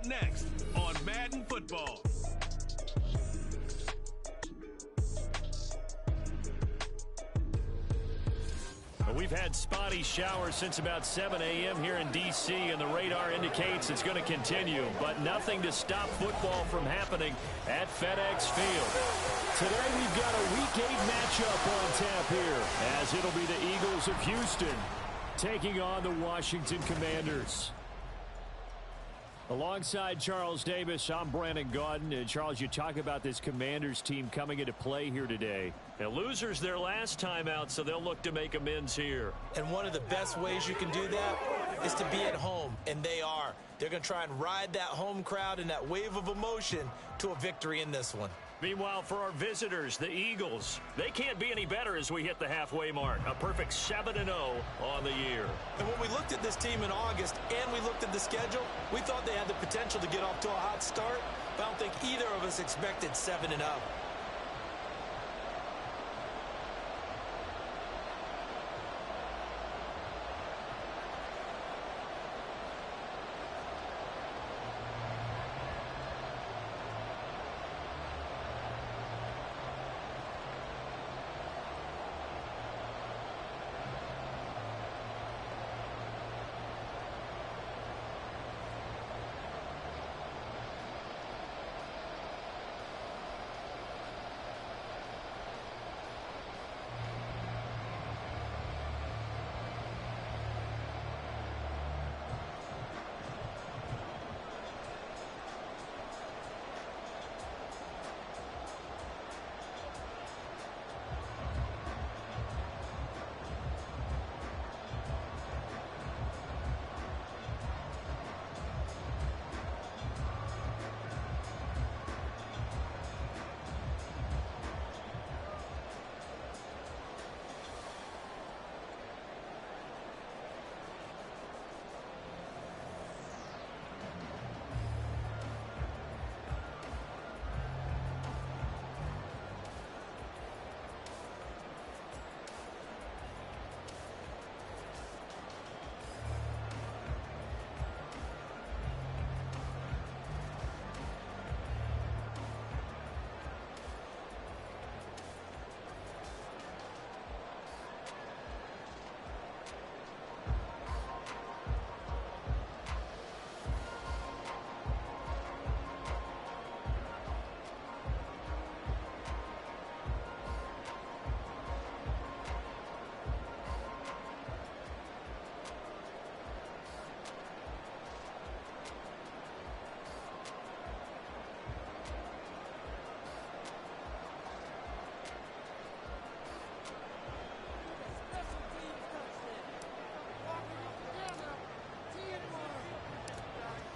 next on Madden Football. We've had spotty showers since about 7 a.m. here in D.C., and the radar indicates it's going to continue, but nothing to stop football from happening at FedEx Field. Today we've got a Week 8 matchup on tap here, as it'll be the Eagles of Houston taking on the Washington Commanders. Alongside Charles Davis, I'm Brandon Gaudin. And Charles, you talk about this Commanders team coming into play here today. The losers their last time out, so they'll look to make amends here. And one of the best ways you can do that is to be at home, and they are. They're going to try and ride that home crowd and that wave of emotion to a victory in this one. Meanwhile, for our visitors, the Eagles, they can't be any better as we hit the halfway mark. A perfect 7-0 on the year. And when we looked at this team in August and we looked at the schedule, we thought they had the potential to get off to a hot start, but I don't think either of us expected 7-0.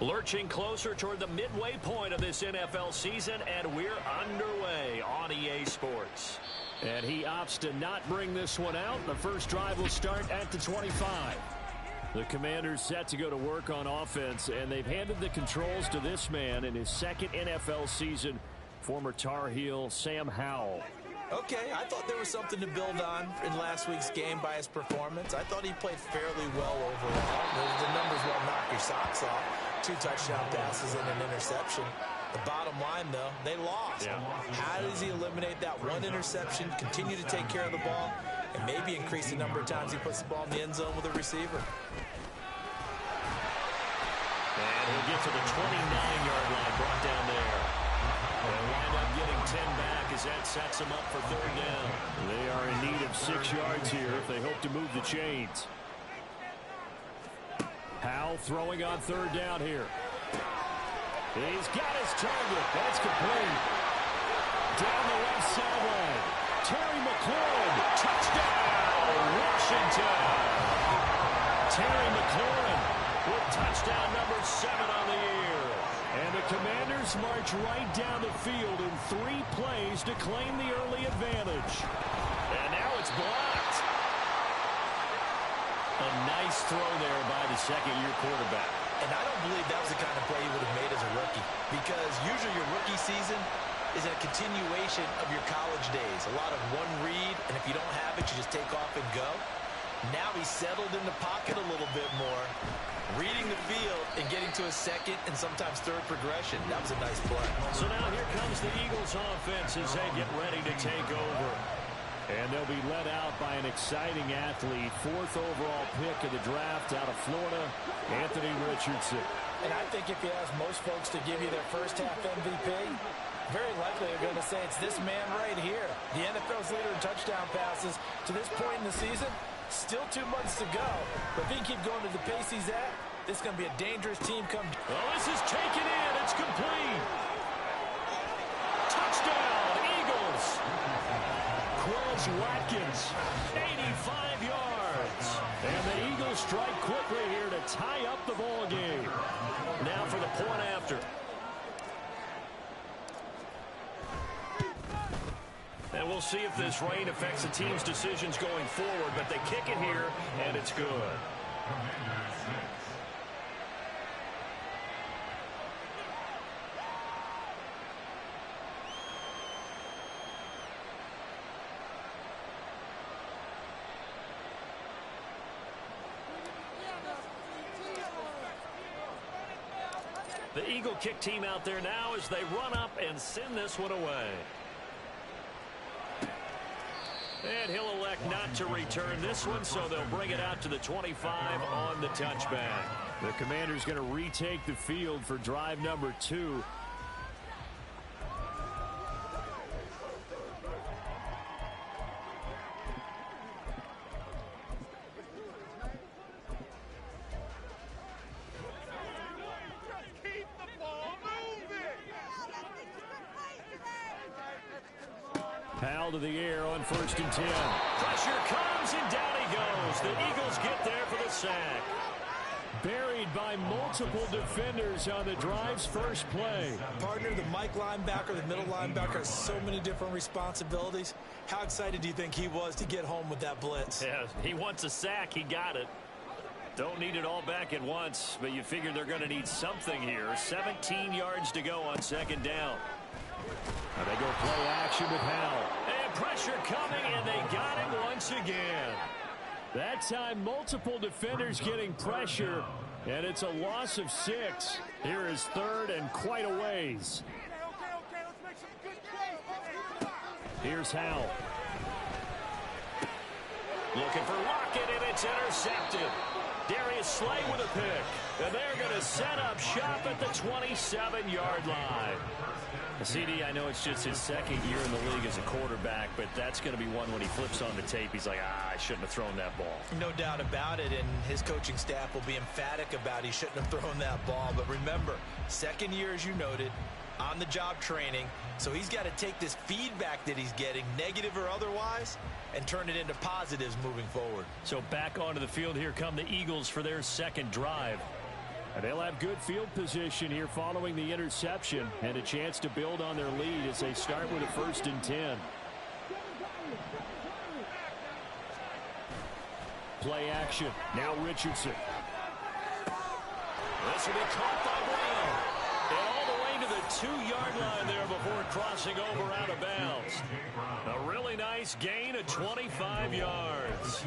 Lurching closer toward the midway point of this NFL season, and we're underway on EA Sports. And he opts to not bring this one out. The first drive will start at the 25. The Commanders set to go to work on offense, and they've handed the controls to this man in his second NFL season, former Tar Heel Sam Howell. Okay, I thought there was something to build on in last week's game by his performance. I thought he played fairly well overall. The numbers won't knock your socks off. 2 touchdown passes and an interception. The bottom line, though, they lost. Yeah. How does he eliminate that one interception, continue to take care of the ball, and maybe increase the number of times he puts the ball in the end zone with a receiver? And he'll get to the 29-yard line, brought down there. They'll wind up getting 10 back as that sets them up for third down. They are in need of 6 yards here if they hope to move the chains. Howell throwing on third down here. He's got his target. That's complete. Down the left sideline. Terry McLaurin. Touchdown, Washington. Terry McLaurin with touchdown number 7 on the year. And the Commanders march right down the field in 3 plays to claim the early advantage. And now it's blocked. A nice throw there by the second-year quarterback. And I don't believe that was the kind of play he would have made as a rookie, because usually your rookie season is a continuation of your college days. A lot of one read, and if you don't have it, you just take off and go. Now he's settled in the pocket a little bit more. reading the field and getting to a second and sometimes third progression. That was a nice play. So now here comes the Eagles offense as they get ready to take over. And they'll be led out by an exciting athlete, 4th overall pick of the draft out of Florida, Anthony Richardson. And I think if you ask most folks to give you their first half MVP, very likely they're going to say it's this man right here. The NFL's leader in touchdown passes to this point in the season. Still 2 months to go. But if he can keep going to the pace he's at, this is going to be a dangerous team come. Oh, this is taken in. It's complete. Touchdown, Eagles. Quez Watkins, 85 yards. And the Eagles strike quickly here to tie up the ball game. Now for the point after. And we'll see if this rain affects the team's decisions going forward, but they kick it here, and it's good. The Eagle kick team out there now as they run up and send this one away. And he'll elect not to return this one, so they'll bring it out to the 25 on the touchback. The Commander's going to retake the field for drive number 2. Powell to the air on 1st and 10. Pressure comes, and down he goes. The Eagles get there for the sack. Buried by multiple defenders on the drive's first play. Partner, the Mike linebacker, the middle linebacker has so many different responsibilities. How excited do you think he was to get home with that blitz? Yeah, he wants a sack. He got it. Don't need it all back at once, but you figure they're going to need something here. 17 yards to go on 2nd down. Now they go play action with Powell. And pressure coming, and they got him once again. That time, multiple defenders getting pressure, and it's a loss of 6. Here is 3rd and quite a ways. Here's Howell. Looking for Lockett, and it's intercepted. Darius Slay with a pick. And they're going to set up shop at the 27-yard line. CD, I know it's just his 2nd year in the league as a quarterback, but that's going to be one when he flips on the tape. He's like, I shouldn't have thrown that ball. No doubt about it, and his coaching staff will be emphatic about he shouldn't have thrown that ball. But remember, 2nd year, as you noted, on-the-job training, so he's got to take this feedback that he's getting, negative or otherwise, and turn it into positives moving forward. So back onto the field, here come the Eagles for their 2nd drive. And they'll have good field position here following the interception and a chance to build on their lead as they start with a 1st and 10. Play action. Now Richardson. This will be caught by Brown. And all the way to the 2-yard line there before crossing over out of bounds. A really nice gain of 25 yards.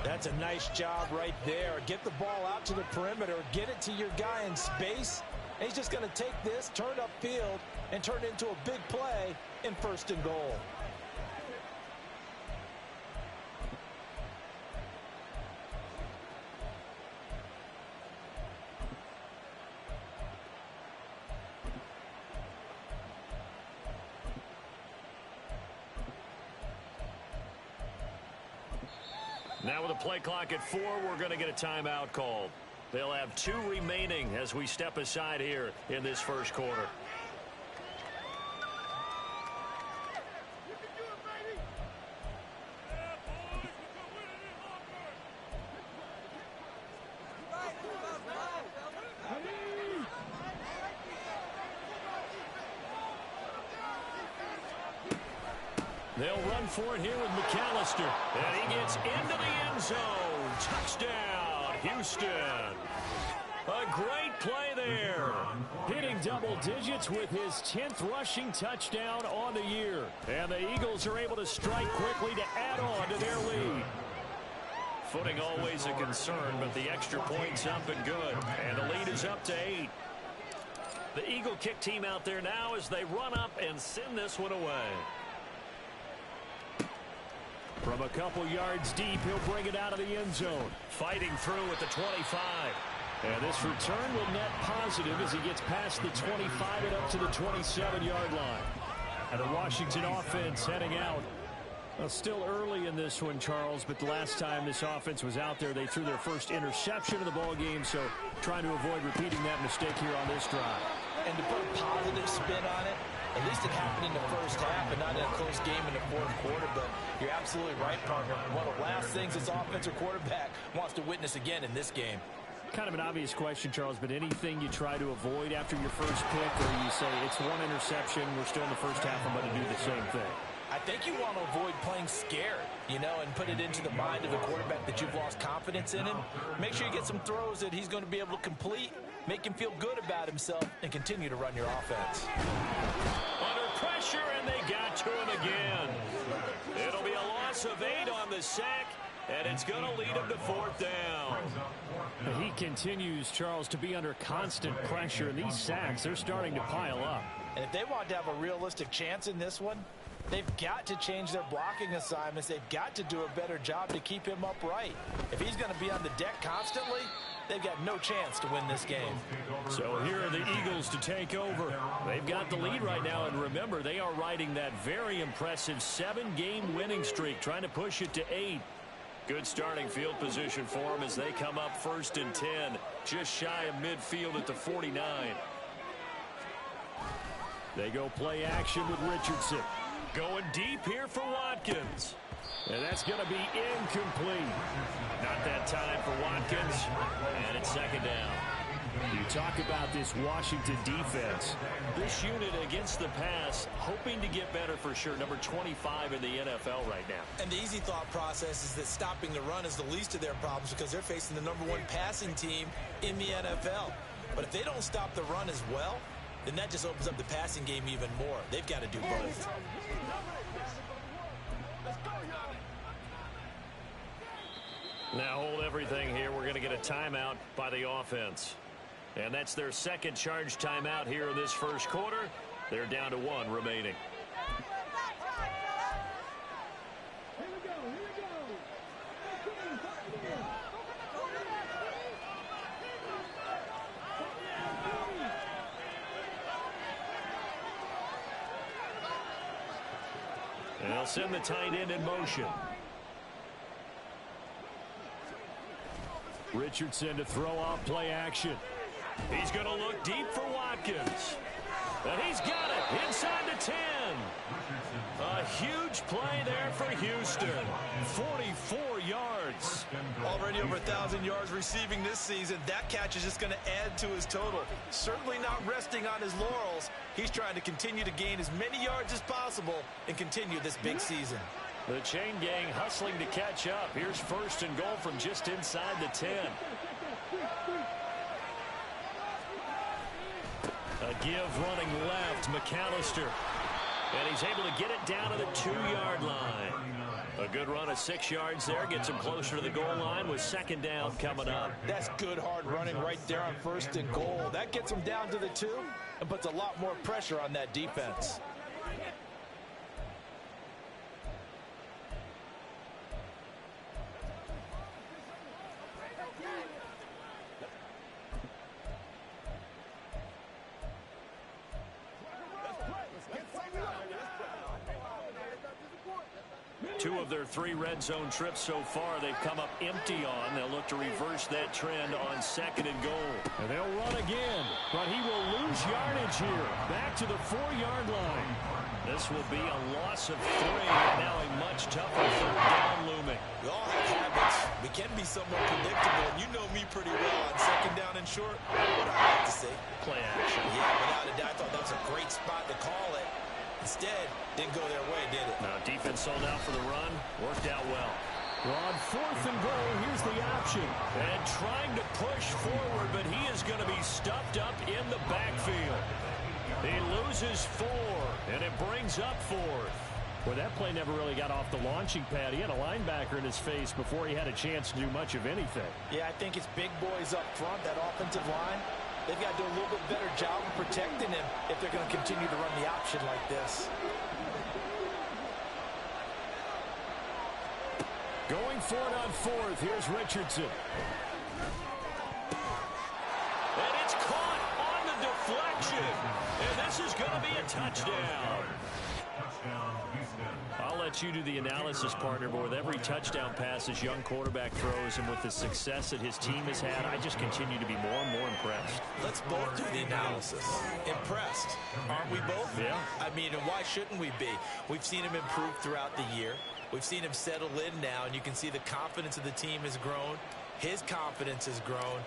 That's a nice job right there. Get the ball out to the perimeter. Get it to your guy in space. And he's just going to take this, turn upfield, and turn it into a big play in 1st and goal. Now with a play clock at 4, we're going to get a timeout called. They'll have 2 remaining as we step aside here in this 1st quarter. They'll run for it here with McAllister. And he gets into the end zone. Touchdown, Houston. A great play there. Hitting double digits with his 10th rushing touchdown on the year. And the Eagles are able to strike quickly to add on to their lead. Footing always a concern, but the extra point's up and good. And the lead is up to 8. The Eagle kick team out there now as they run up and send this one away. From a couple yards deep, he'll bring it out of the end zone. Fighting through at the 25. And this return will net positive as he gets past the 25 and up to the 27-yard line. And the Washington offense heading out. Well, still early in this one, Charles, but the last time this offense was out there, they threw their first interception of the ball game, so trying to avoid repeating that mistake here on this drive. And to put a positive spin on it, at least it happened in the first half and not in a close game in the fourth quarter, but you're absolutely right, partner. One of the last things this offensive quarterback wants to witness again in this game. Kind of an obvious question, Charles, but anything you try to avoid after your first pick, or you say it's one interception, we're still in the first half, I'm going to do the same thing? I think you want to avoid playing scared, and put it into the mind of the quarterback that you've lost confidence in him. Make sure you get some throws that he's going to be able to complete, make him feel good about himself, and continue to run your offense. Under pressure, and they got to him again. It'll be a loss of 8 on the sack, and it's going to lead him to 4th down. He continues, Charles, to be under constant pressure, and these sacks, they're starting to pile up. And if they want to have a realistic chance in this one, they've got to change their blocking assignments. They've got to do a better job to keep him upright. If he's going to be on the deck constantly, they've got no chance to win this game. So here are the Eagles to take over. They've got the lead right now, and remember, they are riding that very impressive 7-game winning streak, trying to push it to 8. Good starting field position for them as they come up 1st and 10, just shy of midfield at the 49. They go play action with Richardson. Going deep here for Watkins. And that's going to be incomplete. Not that time for Watkins. And it's 2nd down. You talk about this Washington defense. This unit against the pass, hoping to get better for sure. Number 25 in the NFL right now. And the easy thought process is that stopping the run is the least of their problems because they're facing the number 1 passing team in the NFL. But if they don't stop the run as well, then that just opens up the passing game even more. They've got to do both. Now hold everything here. We're going to get a timeout by the offense. And that's their 2nd charge timeout here in this first quarter. They're down to 1 remaining. And they'll send the tight end in motion. Richardson to throw off play action. He's going to look deep for Watkins. And he's got it inside the 10. A huge play there for Houston. 44 yards. Already over 1,000 yards receiving this season. That catch is just going to add to his total. Certainly not resting on his laurels. He's trying to continue to gain as many yards as possible and continue this big season. The chain gang hustling to catch up. Here's 1st and goal from just inside the 10. A give running left, McAllister. And he's able to get it down to the 2-yard line. A good run of 6 yards there. Gets him closer to the goal line with 2nd down coming up. That's good hard running right there on 1st and goal. That gets him down to the 2 and puts a lot more pressure on that defense. Two of their 3 red zone trips so far they've come up empty on. They'll look to reverse that trend on 2nd and goal. And they'll run again, but he will lose yardage here. Back to the 4-yard line. This will be a loss of 3, and now a much tougher 3rd down looming. We all have habits. We can be somewhat predictable, and you know me pretty well on 2nd down and short. What I like to say? Play action. Yeah, without a doubt, I thought that was a great spot to call it. Instead, didn't go their way, did it? Now, defense sold out for the run. Worked out well. Well, on 4th and goal, here's the option. And trying to push forward, but he is going to be stuffed up in the backfield. He loses 4, and it brings up 4th. Well, that play never really got off the launching pad. He had a linebacker in his face before he had a chance to do much of anything. Yeah, I think it's big boys up front, that offensive line. They've got to do a little bit better job of protecting him if they're going to continue to run the option like this. Going for it on fourth. Here's Richardson. And it's caught on the deflection. And this is going to be a touchdown. I'll let you do the analysis, partner, but with every touchdown pass this young quarterback throws and with the success that his team has had, I just continue to be more and more impressed. Let's both do the analysis. Impressed, aren't we both? Yeah. I mean, and why shouldn't we be? We've seen him improve throughout the year. We've seen him settle in now, and you can see the confidence of the team has grown. His confidence has grown.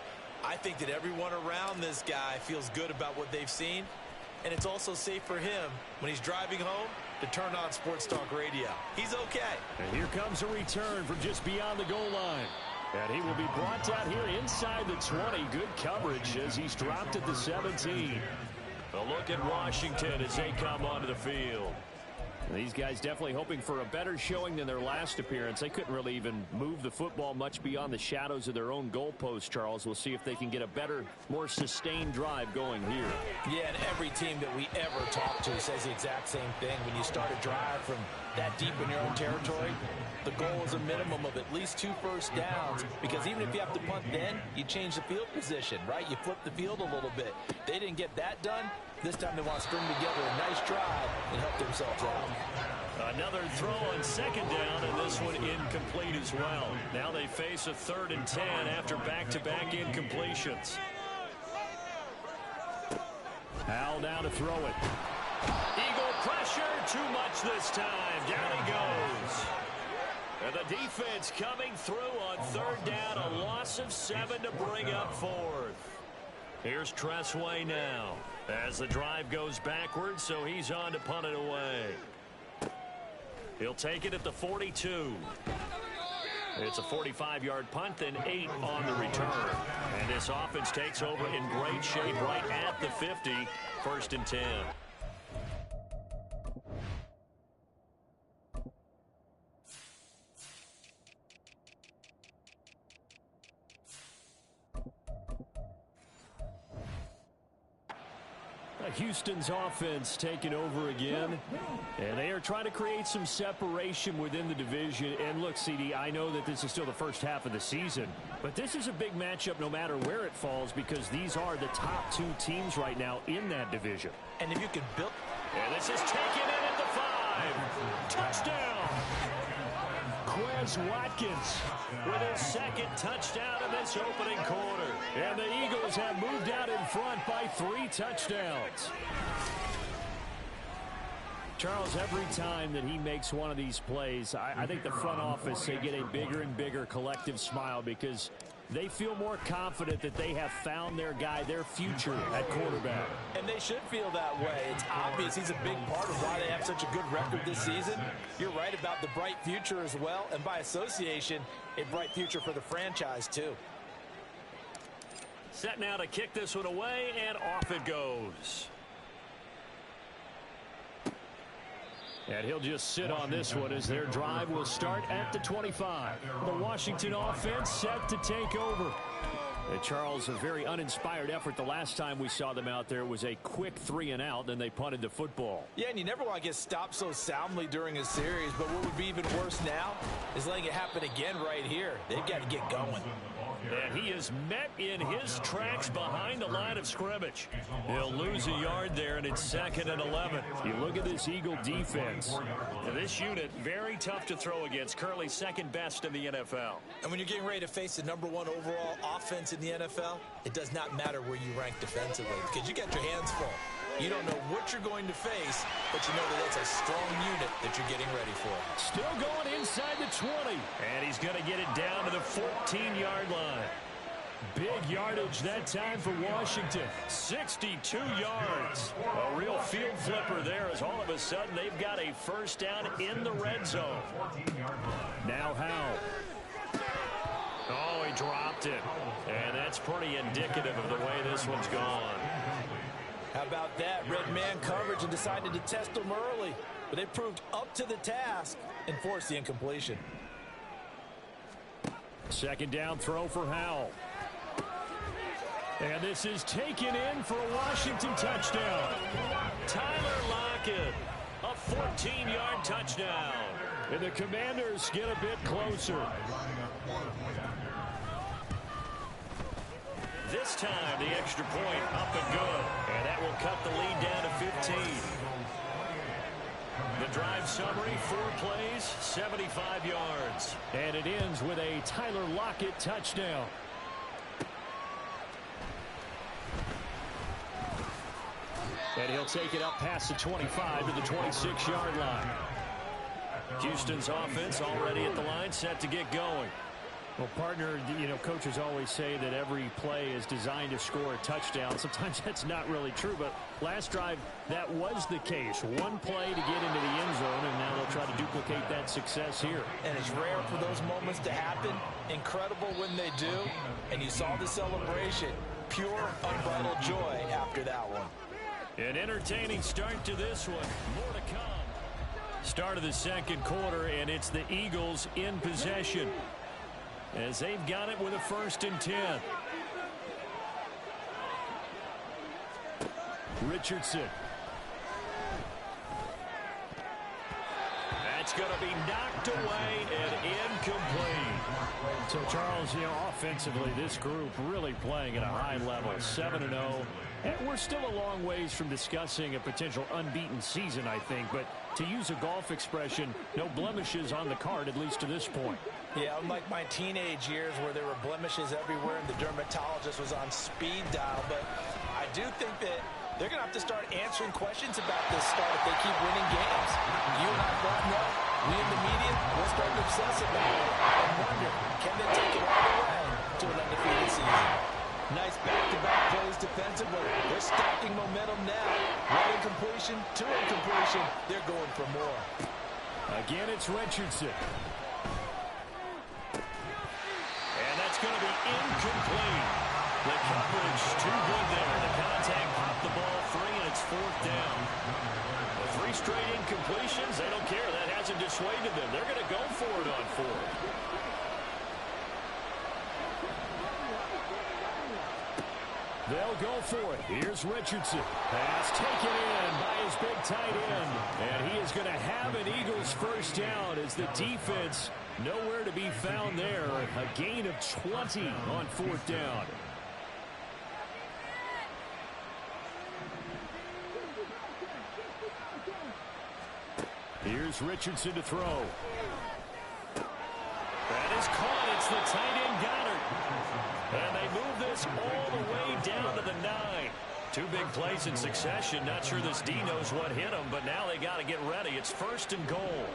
I think that everyone around this guy feels good about what they've seen, and it's also safe for him when he's driving home to turn on Sports Talk Radio. He's okay. And here comes a return from just beyond the goal line. And he will be brought down here inside the 20. Good coverage as he's dropped at the 17. A look at Washington as they come onto the field. These guys definitely hoping for a better showing than their last appearance. They couldn't really even move the football much beyond the shadows of their own goalpost, Charles. We'll see if they can get a better, more sustained drive going here. Yeah, and every team that we ever talk to says the exact same thing. When you start a drive from that deep in your own territory, the goal is a minimum of at least 2 first downs, because even if you have to punt then, you change the field position, right? You flip the field a little bit. They didn't get that done. This time they want to string together a nice drive and help themselves out. Another throw on second down, and this one incomplete as well. Now they face a 3rd and 10 after back-to-back incompletions. Howell down to throw it. Eagle pressure, too much this time. Down he goes. And the defense coming through on 3rd down, a loss of 7 to bring up 4th. Here's Tressway now as the drive goes backwards, so he's on to punt it away. He'll take it at the 42. It's a 45-yard punt, then 8 on the return. And this offense takes over in great shape right at the 50, 1st and 10. Houston's offense taking over again, and they are trying to create some separation within the division. And look, CD, I know that this is still the first half of the season, but this is a big matchup no matter where it falls, because these are the top 2 teams right now in that division. And if you can build... And this is taken in at the 5. Touchdown! Quez Watkins with his 2nd touchdown in this opening quarter. And the Eagles have moved out in front by 3 touchdowns. Charles, every time that he makes one of these plays, I think the front office, they get a bigger and bigger collective smile, because they feel more confident that they have found their guy, their future at quarterback. And they should feel that way. It's obvious he's a big part of why they have such a good record this season. You're right about the bright future as well, and by association, a bright future for the franchise too. Set now to kick this one away, and off it goes. And he'll just sit on this one as their drive will start at the 25. The Washington offense set to take over. And Charles, a very uninspired effort the last time we saw them out there. Was a quick 3 and out, then they punted the football. Yeah, and you never want to get stopped so soundly during a series, but what would be even worse now is letting it happen again right here. They've got to get going. And he is met in his tracks behind the line of scrimmage. He'll lose a yard there, and it's 2nd and 11. You look at this Eagle defense. Now, this unit, very tough to throw against. Currently 2nd best in the NFL. And when you're getting ready to face the #1 overall offense in the NFL, it does not matter where you rank defensively, because you got your hands full. You don't know what you're going to face, but you know that it's a strong unit that you're getting ready for. Still going inside the 20. And he's going to get it down to the 14-yard line. Big yardage that time for Washington. 62 yards. A real field flipper there, as all of a sudden they've got a 1st down in the red zone. Now Howell. Oh, he dropped it. And that's pretty indicative of the way this one's gone. How about that? Red man coverage and decided to test him early. but they proved up to the task and forced the incompletion. Second down throw for Howell. And this is taken in for a Washington touchdown. Tyler Lockett, a 14-yard touchdown. And the Commanders get a bit closer. This time, the extra point up and good. And that will cut the lead down to 15. The drive summary, 4 plays, 75 yards. And it ends with a Tyler Lockett touchdown. And he'll take it up past the 25 to the 26-yard line. Houston's offense already at the line, set to get going. Well, partner, you know, coaches always say that every play is designed to score a touchdown. Sometimes that's not really true, but last drive, that was the case. One play to get into the end zone, and now they'll try to duplicate that success here. And it's rare for those moments to happen. Incredible when they do. And you saw the celebration. Pure, unbridled joy after that one. An entertaining start to this one. More to come. Start of the second quarter, and it's the Eagles in possession, as they've got it with a 1st and 10. Richardson. That's going to be knocked away and incomplete. So, Charles, you know, offensively, this group really playing at a high level, 7-0. And we're still a long ways from discussing a potential unbeaten season, I think. But to use a golf expression, no blemishes on the card, at least to this point. Yeah, unlike my teenage years where there were blemishes everywhere and the dermatologist was on speed dial. But I do think that they're going to have to start answering questions about this start if they keep winning games. You and I both know, we in the media, we'll start to obsess about it and wonder, can they take it all the way to an undefeated season? Nice back-to-back plays defensively. They're stacking momentum now. One incompletion, 2 incompletion. They're going for more. Again, it's Richardson. And that's going to be incomplete. The coverage too good there. The contact popped the ball free, and it's 4th down. The 3 straight incompletions, they don't care. That hasn't dissuaded them. They're going to go for it on 4th. They'll go for it. Here's Richardson. Pass taken in by his big tight end. And he is going to have an Eagles 1st down as the defense nowhere to be found there. A gain of 20 on 4th down. Here's Richardson to throw. That is caught. It's the tight end Goddard. And they move this all the way down to the 9. 2 big plays in succession. Not sure this D knows what hit him, but now they got to get ready. It's 1st and goal.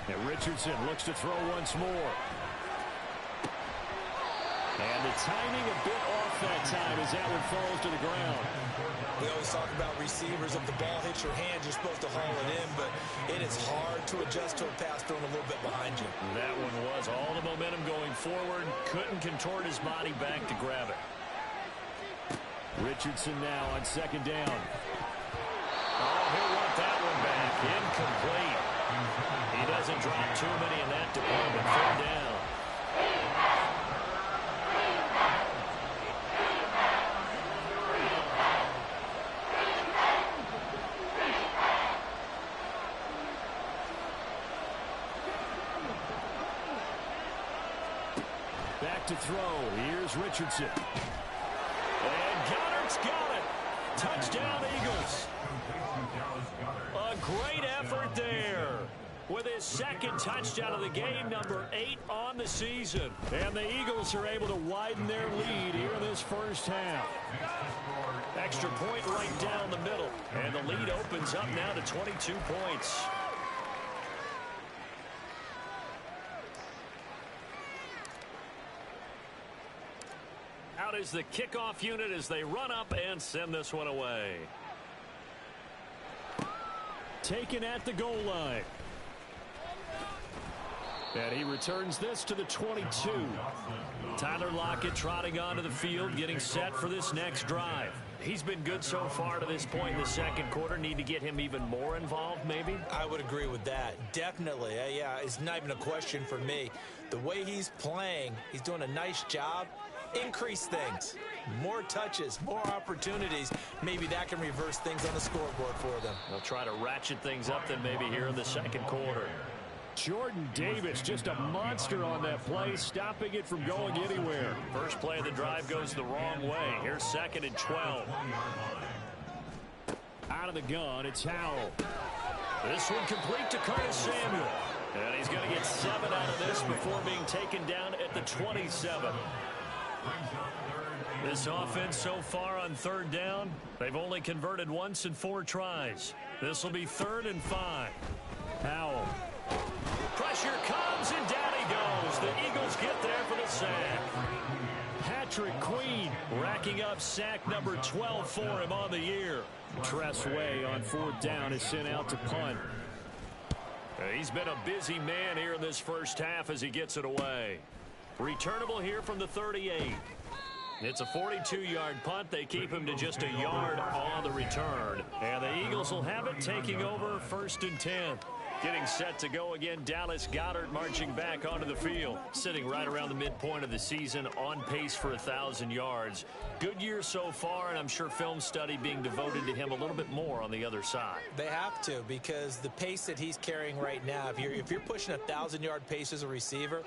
And Richardson looks to throw once more. And the timing a bit off that time as that one falls to the ground. We always talk about receivers. If the ball hits your hand, you're supposed to haul it in, but it is hard to adjust to a pass thrown a little bit behind you. That one was all the momentum going forward. Couldn't contort his body back to grab it. Richardson now on 2nd down. Oh, he'll want that one back. Incomplete. He doesn't drop too many in that department. 4th down. Back to throw. Here's Richardson. And Goddard's got it. Touchdown, Eagles. A great effort there. With his 2nd touchdown of the game, number 8 on the season. And the Eagles are able to widen their lead here in this 1st half. Extra point right down the middle. And the lead opens up now to 22 points. Out is the kickoff unit as they run up and send this one away. Taken at the goal line. And he returns this to the 22. Tyler Lockett trotting onto the field, getting set for this next drive. He's been good so far to this point in the second quarter. Need to get him even more involved, maybe? I would agree with that. Definitely. Yeah, it's not even a question for me. The way he's playing, he's doing a nice job. Increase things. More touches, more opportunities. Maybe that can reverse things on the scoreboard for them. They'll try to ratchet things up then maybe here in the second quarter. Jordan Davis, just a monster on that play, stopping it from going anywhere. First play of the drive goes the wrong way. Here's 2nd and 12. Out of the gun, it's Howell. This one complete to Curtis Samuel. And he's going to get 7 out of this before being taken down at the 27. This offense so far on 3rd down, they've only converted once in 4 tries. This will be 3rd and 5. Howell. Pressure comes, and down he goes. The Eagles get there for the sack. Patrick Queen racking up sack number 12 for him on the year. Tressway on 4th down is sent out to punt. He's been a busy man here in this first half as he gets it away. Returnable here from the 38. It's a 42-yard punt. They keep him to just a yard on the return. And the Eagles will have it, taking over 1st and 10. Getting set to go again, Dallas Goedert marching back onto the field. Sitting right around the midpoint of the season, on pace for 1,000 yards. Good year so far, and I'm sure film study being devoted to him a little bit more on the other side. They have to, because the pace that he's carrying right now, if you're pushing a 1,000-yard pace as a receiver,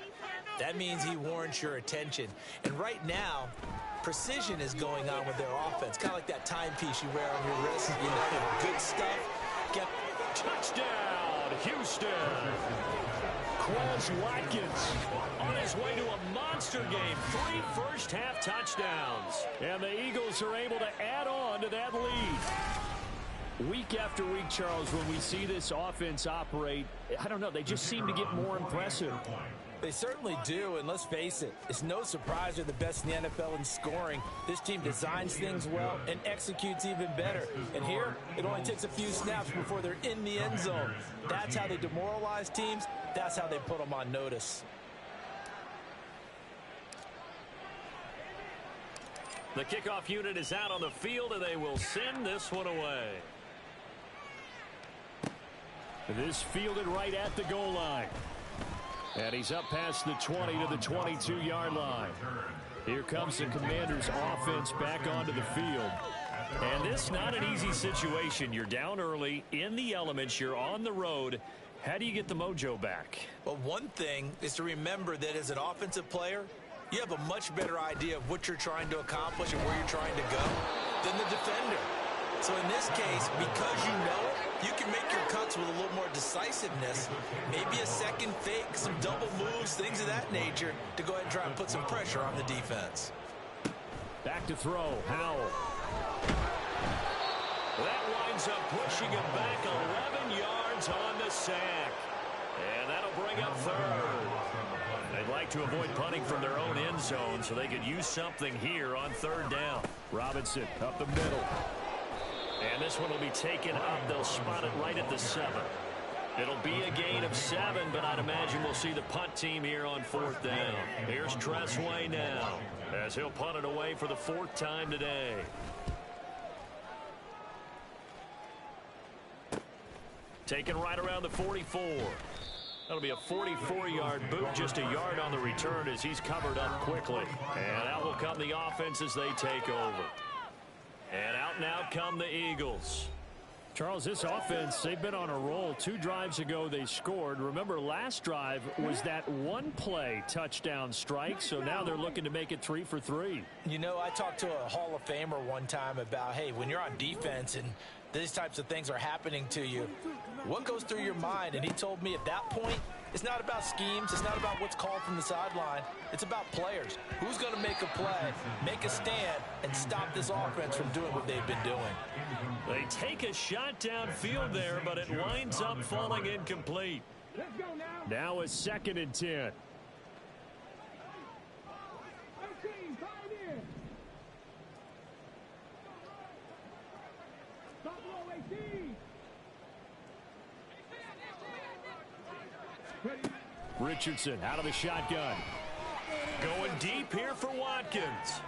that means he warrants your attention. And right now, precision is going on with their offense. Kind of like that timepiece you wear on your wrist. You know, the good stuff. Get touchdown, Houston. Quez Watkins on his way to a monster game. 3 first-half touchdowns. And the Eagles are able to add on to that lead. Week after week, Charles, when we see this offense operate, I don't know, they just seem to get more impressive. They certainly do, and let's face it, it's no surprise they're the best in the NFL in scoring. This team designs things well and executes even better. And here, it only takes a few snaps before they're in the end zone. That's how they demoralize teams. That's how they put them on notice. The kickoff unit is out on the field, and they will send this one away. This fielded right at the goal line. And he's up past the 20 to the 22-yard line. Here comes the Commanders' offense back onto the field. And this not an easy situation. You're down early, in the elements, you're on the road. How do you get the mojo back? Well, one thing is to remember that as an offensive player, you have a much better idea of what you're trying to accomplish and where you're trying to go than the defender. So in this case, because you know it, you can make your cuts with a little more decisiveness, maybe a second fake, some double moves, things of that nature, to go ahead and try and put some pressure on the defense. Back to throw, Howell. That winds up pushing him back 11 yards on the sack. And that'll bring up 3rd. They'd like to avoid punting from their own end zone so they could use something here on 3rd down. Robinson up the middle. And this one will be taken up. They'll spot it right at the 7. It'll be a gain of 7, but I'd imagine we'll see the punt team here on 4th down. Here's Tressway now, as he'll punt it away for the 4th time today. Taken right around the 44. That'll be a 44-yard boot, just a yard on the return as he's covered up quickly. And out will come the offense as they take over. And out now come the Eagles. Charles, this offense, they've been on a roll. 2 drives ago they scored. Remember, last drive was that one-play touchdown strike, so now they're looking to make it 3 for 3. You know, I talked to a Hall of Famer one time about, hey, when you're on defense and these types of things are happening to you, what goes through your mind? And he told me at that point, it's not about schemes. It's not about what's called from the sideline. It's about players. Who's going to make a play, make a stand, and stop this offense from doing what they've been doing? They take a shot downfield there, but it winds up falling incomplete. Now a 2nd and 10. Richardson out of the shotgun. Going deep here for Watkins.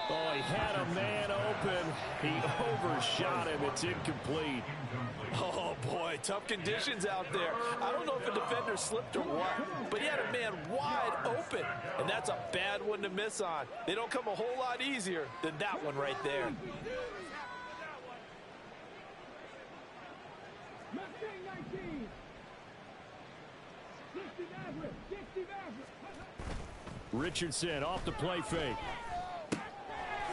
Oh, he had a man open. He overshot him. It's incomplete. Oh, boy, tough conditions out there. I don't know if a defender slipped or what, but he had a man wide open, and that's a bad one to miss on. They don't come a whole lot easier than that one right there. Richardson off the play fake.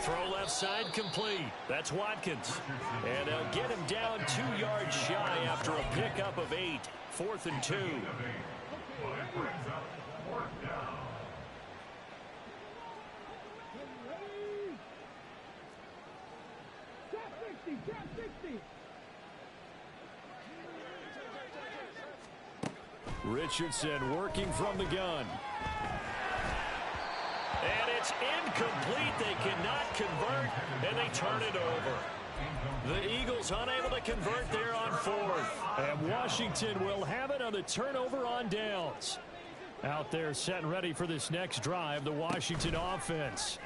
Throw left side complete. That's Watkins. And they'll get him down 2 yards shy after a pickup of 8. 4th and 2. Richardson working from the gun. And it's incomplete. They cannot convert, and they turn it over. The Eagles unable to convert there on 4th. And Washington will have it on the turnover on downs. Out there set and ready for this next drive, the Washington offense.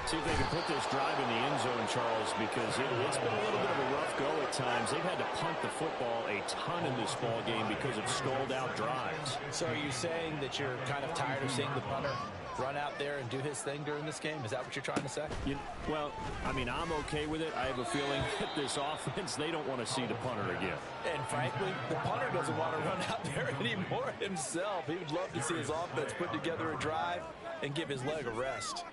See if they can put this drive in the end zone, Charles, because it's been a little bit of a rough go at times. They've had to punt the football a ton in this ball game because of stalled-out drives. So are you saying that you're kind of tired of seeing the punter run out there and do his thing during this game? Is that what you're trying to say? Well, I mean, I'm okay with it. I have a feeling that this offense, they don't want to see the punter again. And frankly, the punter doesn't want to run out there anymore himself. He would love to see his offense put together a drive and give his leg a rest.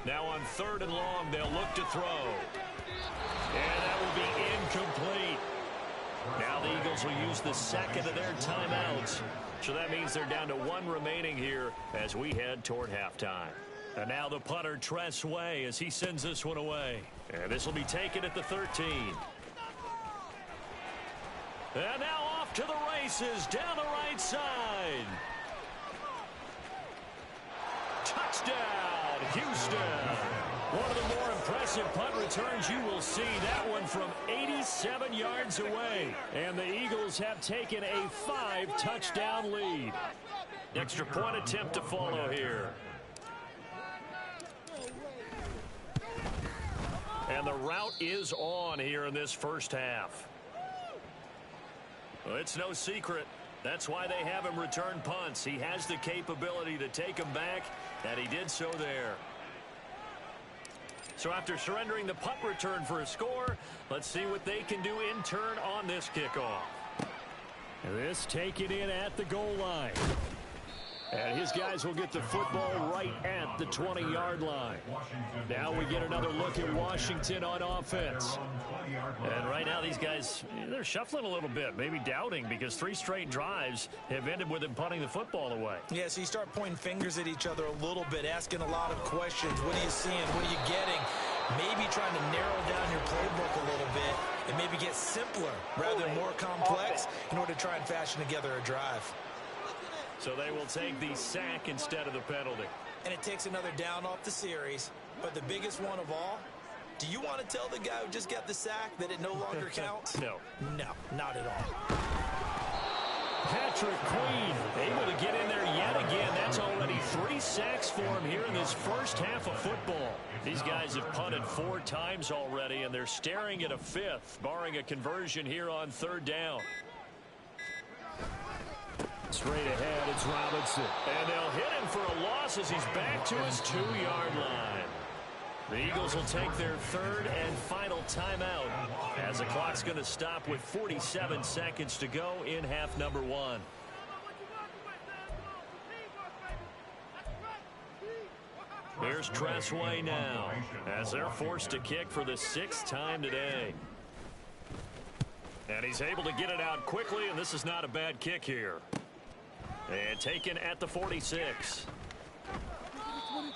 Now on 3rd and long, they'll look to throw. And that will be incomplete. Now the Eagles will use the second of their timeouts. So that means they're down to 1 remaining here as we head toward halftime. And now the punter, Tress Way, as he sends this one away. And this will be taken at the 13. And now off to the races down the right side. Touchdown, Houston. One of the more impressive punt returns you will see. That one from 87 yards away. And the Eagles have taken a 5-touchdown lead. Extra point attempt to follow here. And the route is on here in this first half. Well, it's no secret. That's why they have him return punts. He has the capability to take them back, and he did so there. So after surrendering the punt return for a score, let's see what they can do in turn on this kickoff. This taken in at the goal line. And his guys will get the football right at the 20-yard line. Now we get another look at Washington on offense. And right now these guys, they're shuffling a little bit, maybe doubting, because 3 straight drives have ended with them punting the football away. Yeah, so you start pointing fingers at each other a little bit, asking a lot of questions. What are you seeing? What are you getting? Maybe trying to narrow down your playbook a little bit and maybe get simpler rather than more complex in order to try and fashion together a drive. So they will take the sack instead of the penalty. And it takes another down off the series. But the biggest one of all, do you want to tell the guy who just got the sack that it no longer counts? No. No, not at all. Patrick Queen able to get in there yet again. That's already 3 sacks for him here in this first half of football. These guys have punted 4 times already, and they're staring at a 5th, barring a conversion here on 3rd down. Straight ahead, it's Robinson. And they'll hit him for a loss as he's back to his 2-yard line. The Eagles will take their 3rd and final timeout as the clock's going to stop with 47 seconds to go in half number 1. Here's Tress Way now as they're forced to kick for the 6th time today. And he's able to get it out quickly, and this is not a bad kick here. And taken at the 46.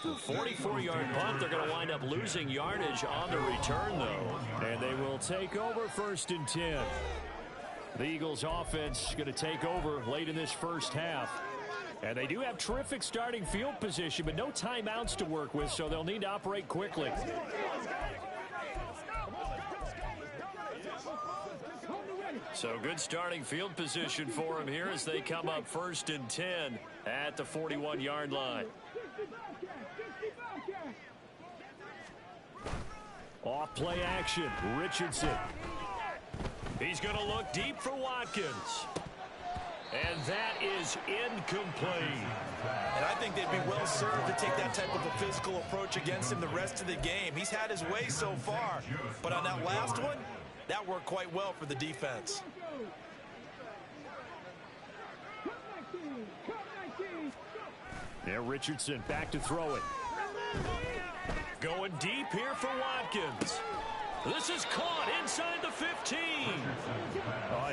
The 44-yard punt. They're going to wind up losing yardage on the return, though. And they will take over 1st and 10. The Eagles offense going to take over late in this first half. And they do have terrific starting field position, but no timeouts to work with, so they'll need to operate quickly. So good starting field position for him here as they come up 1st and 10 at the 41-yard line. Off play action, Richardson. He's going to look deep for Watkins. And that is incomplete. And I think they'd be well served to take that type of a physical approach against him the rest of the game. He's had his way so far. But on that last one, that worked quite well for the defense. Yeah, Richardson back to throw it. Going deep here for Watkins. This is caught inside the 15.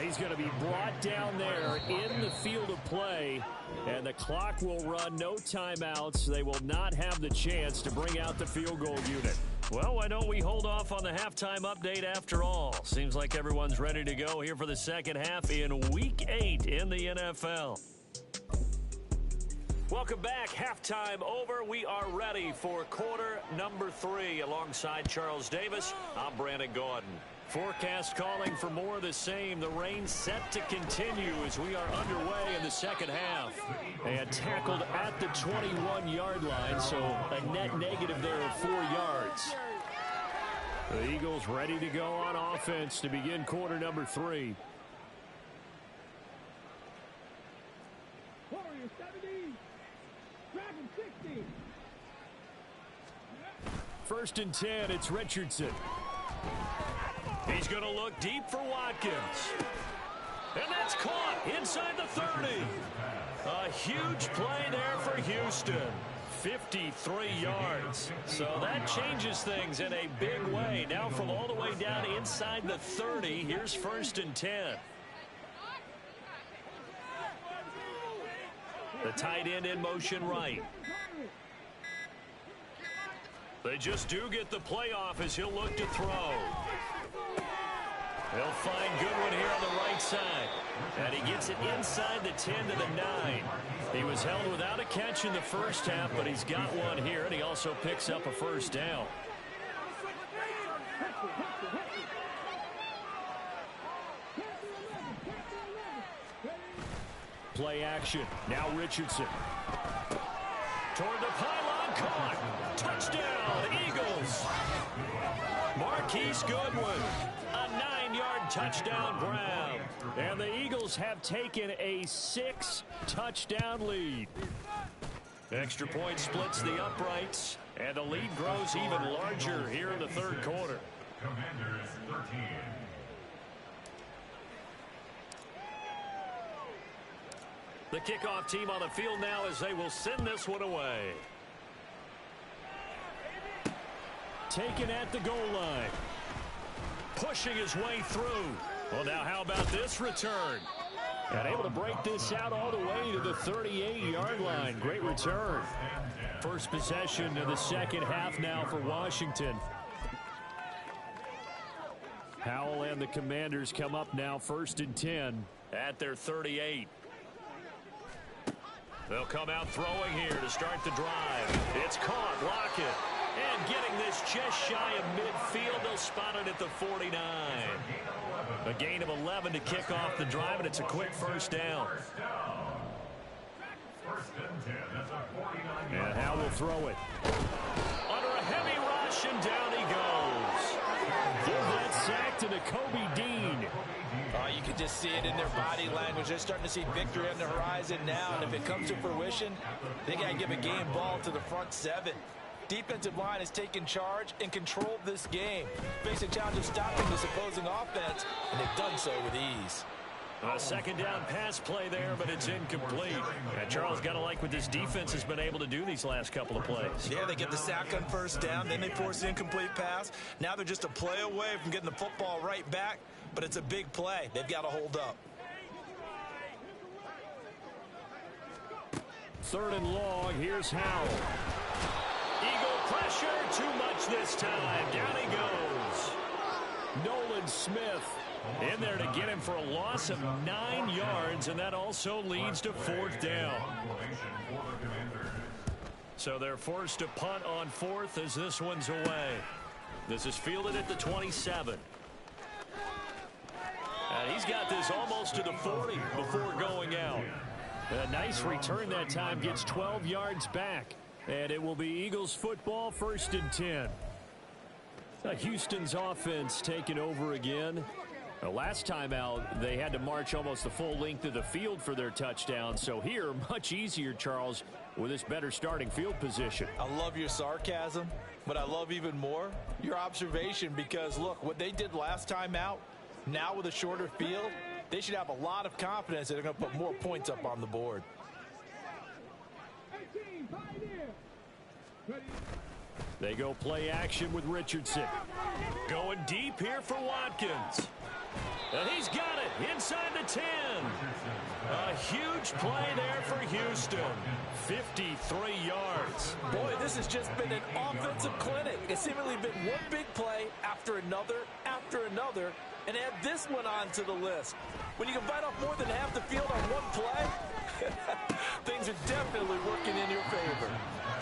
He's going to be brought down there in the field of play, and the clock will run, no timeouts. They will not have the chance to bring out the field goal unit. Well, why don't we hold off on the halftime update after all? Seems like everyone's ready to go here for the second half in Week 8 in the NFL. Welcome back. Halftime over. We are ready for quarter number 3. Alongside Charles Davis, I'm Brandon Gaudin. Forecast calling for more of the same. The rain set to continue as we are underway in the second half. And tackled at the 21-yard line, so a net negative there of 4 yards. The Eagles ready to go on offense to begin quarter number 3. First and 10, it's Richardson. He's going to look deep for Watkins. And that's caught inside the 30. A huge play there for Houston. 53 yards. So that changes things in a big way. Now from all the way down inside the 30, here's first and 10. The tight end in motion right. They just do get the play off as he'll look to throw. He'll find Goodwin here on the right side. And he gets it inside the 10 to the 9. He was held without a catch in the first half, but he's got one here, and he also picks up a first down. Play action. Now Richardson. Toward the pylon, caught. Touchdown, Eagles. Marquise Goodwin, a 9-yard touchdown grab. And the Eagles have taken a 6-touchdown lead. Extra point splits the uprights, and the lead grows even larger here in the third quarter. Commanders 13. The kickoff team on the field now as they will send this one away. Taken at the goal line. Pushing his way through. Well, now how about this return? And able to break this out all the way to the 38-yard line. Great return. First possession of the second half now for Washington. Howell and the Commanders come up now first and 10. At their 38. They'll come out throwing here to start the drive. It's caught. Lockett. And getting this just shy of midfield. They'll spot it at the 49. A gain of 11 to kick off the drive, and it's a quick first down. And Howell will throw it. Under a heavy rush, and down he goes. Give that sack to Nakobe Dean. You can just see it in their body language. They're starting to see victory on the horizon now, and if it comes to fruition, they got to give a game ball to the front 7. Defensive line has taken charge and controlled this game. Facing a challenge of stopping this opposing offense, and they've done so with ease. A second down pass play there, but it's incomplete. And Charles, got to like what this defense has been able to do these last couple of plays. Yeah, they get the sack on first down, then they force the incomplete pass. Now they're just a play away from getting the football right back, but it's a big play. They've got to hold up. Third and long, here's Howell. Eagle pressure, too much this time. Down he goes. Nolan Smith in there to get him for a loss of 9 yards, and that also leads to fourth down. So they're forced to punt on fourth as this one's away. This is fielded at the 27. And he's got this almost to the 40 before going out. A nice return that time, gets 12 yards back. And it will be Eagles football, first and 10. Houston's offense taking over again. The last time out, they had to march almost the full length of the field for their touchdown. So here, much easier, Charles, with this better starting field position. I love your sarcasm, but I love even more your observation because, look, what they did last time out, now with a shorter field, they should have a lot of confidence that they're going to put more points up on the board. They go play action with Richardson. Going deep here for Watkins. And he's got it inside the 10. A huge play there for Houston. 53 yards. Boy, this has just been an offensive clinic. It's seemingly been one big play after another, and add this one onto the list. When you can bite off more than half the field on one play, things are definitely working in your favor.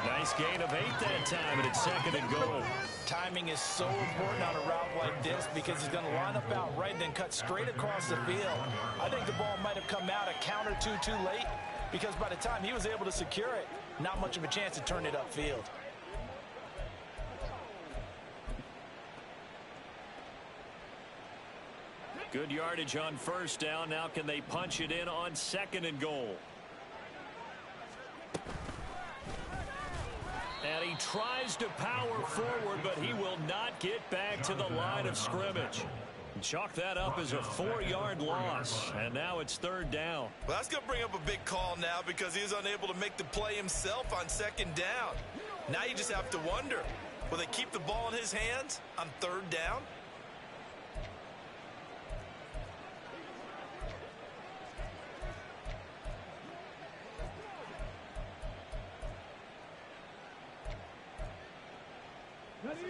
Nice gain of 8 that time, and it's 2nd and goal. Timing is so important on a route like this because he's going to line up out right and then cut straight across the field. I think the ball might have come out a count or two too late because by the time he was able to secure it, not much of a chance to turn it upfield. Good yardage on 1st down. Now can they punch it in on 2nd and goal? And he tries to power forward, but he will not get back to the line of scrimmage. Chalk that up as a 4-yard loss, and now it's 3rd down. Well, that's going to bring up a big call now because he was unable to make the play himself on 2nd down. Now you just have to wonder, will they keep the ball in his hands on 3rd down?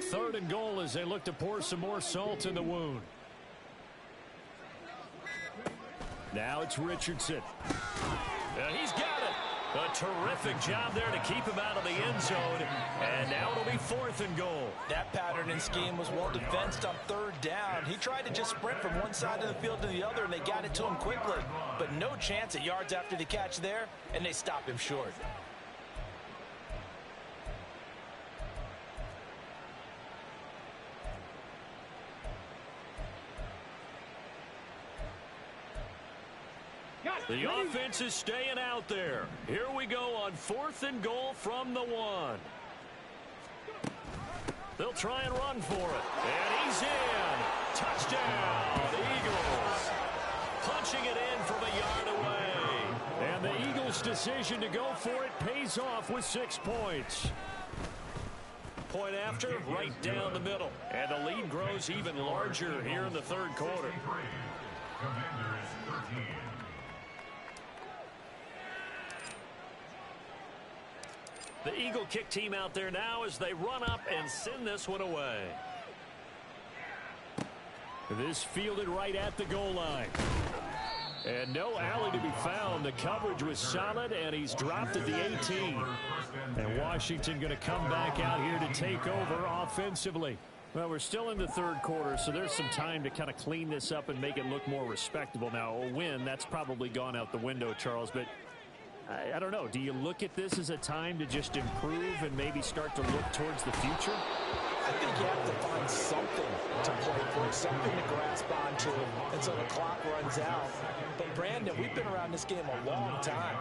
Third and goal as they look to pour some more salt in the wound. Now it's Richardson. He's got it. A terrific job there to keep him out of the end zone. And now it'll be 4th and goal. That pattern and scheme was well defensed on 3rd down. He tried to just sprint from one side of the field to the other, and they got it to him quickly. But no chance at yards after the catch there, and they stopped him short. The offense is staying out there. Here we go on 4th and goal from the 1. They'll try and run for it. And he's in. Touchdown, Eagles. Punching it in from a yard away. And the Eagles' decision to go for it pays off with 6 points. Point after, right down the middle. And the lead grows even larger here in the 3rd quarter. Commanders 13. The Eagle kick team out there now as they run up and send this one away. This fielded right at the goal line. And no alley to be found. The coverage was solid, and he's dropped at the 18. And Washington going to come back out here to take over offensively. Well, we're still in the 3rd quarter, so there's some time to kind of clean this up and make it look more respectable. Now, a win, that's probably gone out the window, Charles, but I don't know. Do you look at this as a time to just improve and maybe start to look towards the future? I think you have to find something to play for, something to grasp onto until the clock runs out. But, Brandon, we've been around this game a long time.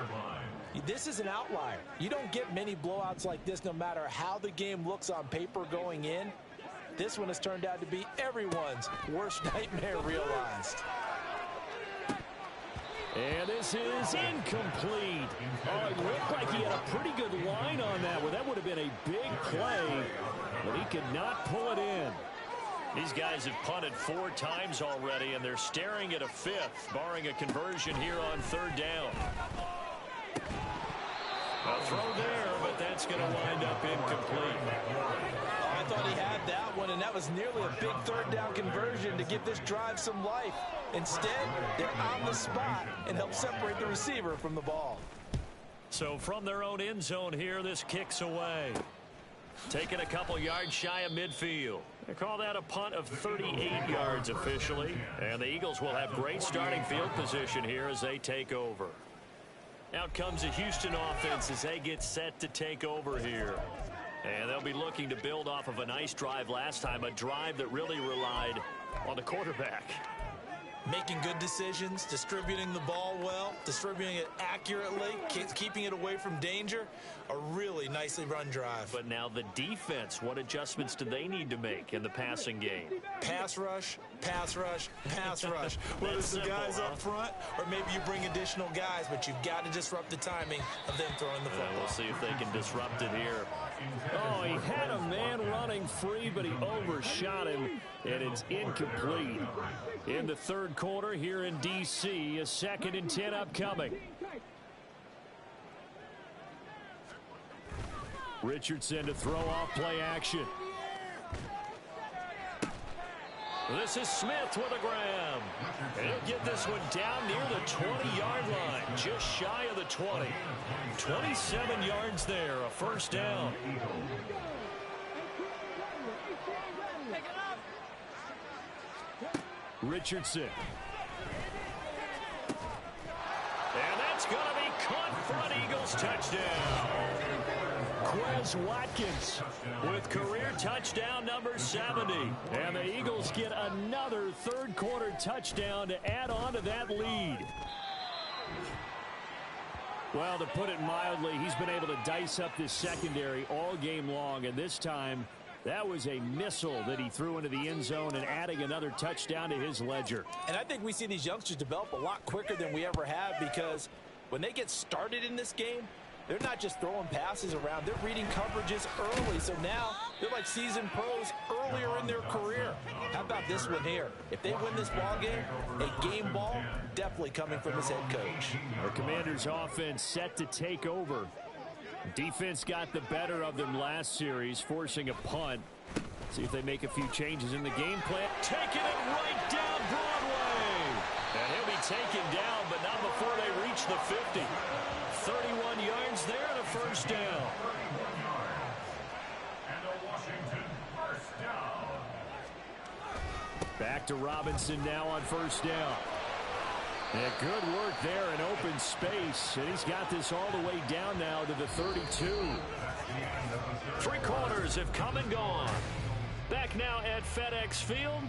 This is an outlier. You don't get many blowouts like this no matter how the game looks on paper going in. This one has turned out to be everyone's worst nightmare realized. And this is incomplete. Oh, it looked like he had a pretty good line on that one. That would have been a big play, but he could not pull it in. These guys have punted 4 times already, and they're staring at a 5th, barring a conversion here on 3rd down. A throw there, but that's going to wind up incomplete. I thought he had that one, and that was nearly a big 3rd down conversion to give this drive some life. Instead, they're on the spot and help separate the receiver from the ball. So from their own end zone here, this kicks away. Taking a couple yards shy of midfield. They call that a punt of 38 yards officially. And the Eagles will have great starting field position here as they take over. Out comes the Houston offense as they get set to take over here. And they'll be looking to build off of a nice drive last time, a drive that really relied on the quarterback. Making good decisions, distributing the ball well, distributing it accurately, keeping it away from danger. A really nicely run drive. But now the defense, what adjustments do they need to make in the passing game? Pass rush, pass rush, pass rush. Whether it's the guys up front or maybe you bring additional guys, but you've got to disrupt the timing of them throwing the football. We'll see if they can disrupt it here. Oh, he had a man running free, but he overshot him, and it's incomplete. In the third quarter here in D.C., a 2nd and 10 upcoming. Richardson to throw off play action. This is Smith with a grab. And he'll get this one down near the 20-yard line, just shy of the 20. 27 yards there, a first down. Richardson. And that's going to be caught for an Eagles touchdown. Quez Watkins With career touchdown number 70. And the Eagles get another third quarter touchdown to add on to that lead. Well, to put it mildly, he's been able to dice up this secondary all game long, and this time that was a missile that he threw into the end zone and adding another touchdown to his ledger. And I think we see these youngsters develop a lot quicker than we ever have, because when they get started in this game, they're not just throwing passes around. They're reading coverages early. So now they're like seasoned pros earlier in their career. How about this one here? If they win this ball game, a game ball definitely coming from his head coach. The Commanders' offense set to take over. Defense got the better of them last series, forcing a punt. See if they make a few changes in the game plan. Taking it right down Broadway. And he'll be taken down, but not before they reach the 50. 31 yards there and a first down. And a Washington first down. Back to Robinson now on first down. And good work there in open space. And he's got this all the way down now to the 32. 3 quarters have come and gone. Back now at FedEx Field.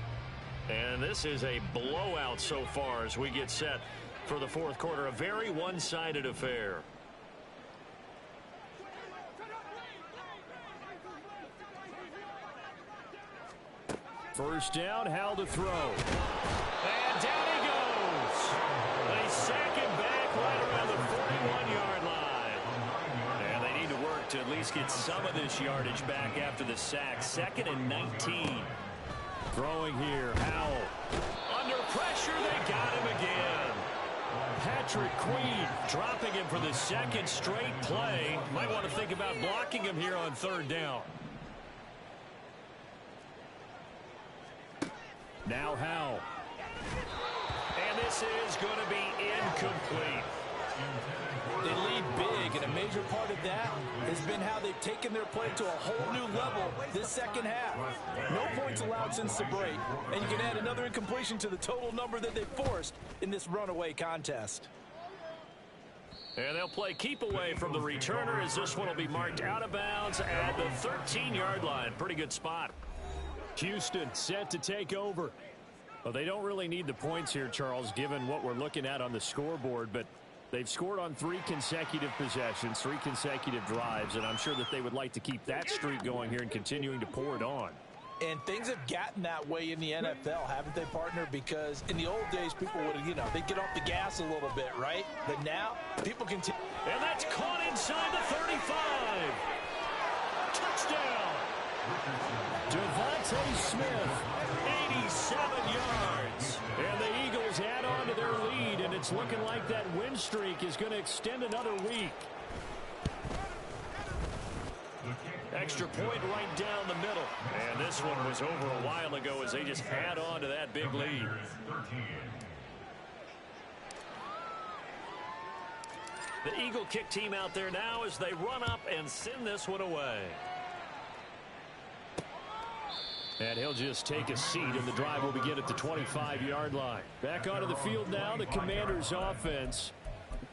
And this is a blowout so far as we get set for the fourth quarter. A very one-sided affair. First down, Howell to throw. And down he goes. They sack him back right around the 41-yard line. And they need to work to at least get some of this yardage back after the sack. 2nd and 19. Throwing here, Howell. Under pressure, they got him again. Patrick Queen Dropping him for the second straight play. Might want to think about blocking him here on third down. Now Howell. And this is going to be incomplete. They lead big, and a major part of that has been how they've taken their play to a whole new level this second half. No points allowed since the break, and you can add another incompletion to the total number that they forced in this runaway contest. And they'll play keep away from the returner as this one will be marked out of bounds at the 13-yard line. Pretty good spot. Houston set to take over. Well, they don't really need the points here, Charles, given what we're looking at on the scoreboard, but they've scored on 3 consecutive possessions, 3 consecutive drives, and I'm sure that they would like to keep that streak going here and continuing to pour it on. And things have gotten that way in the NFL, haven't they, partner? Because in the old days, people would, they'd get off the gas a little bit, right? But now, people continue. And that's caught inside the 35. Touchdown. Devontae Smith, 87 yards. and the Eagles add on to their lead, and it's looking like that win streak is going to extend another week. Extra point right down the middle. And this one was over a while ago as they just add on to that big lead. The Eagle kick team out there now as they run up and send this one away. And he'll just take a seat, and the drive will begin at the 25-yard line. Back onto the field now, the Commanders' offense.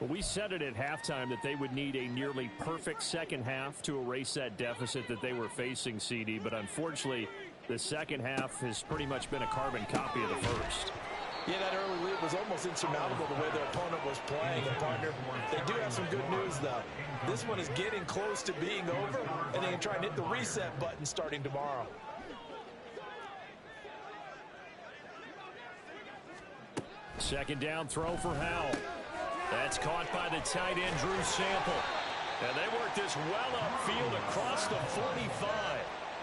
Well, we said it at halftime that they would need a nearly perfect second half to erase that deficit that they were facing, CD. But unfortunately, the second half has pretty much been a carbon copy of the first. Yeah, that early lead was almost insurmountable the way their opponent was playing. And, partner, they do have some good news, though. This one is getting close to being over, and they can try and hit the reset button starting tomorrow. Second down throw for Howell. That's caught by the tight end, Drew Sample. And they work this well upfield across the 45.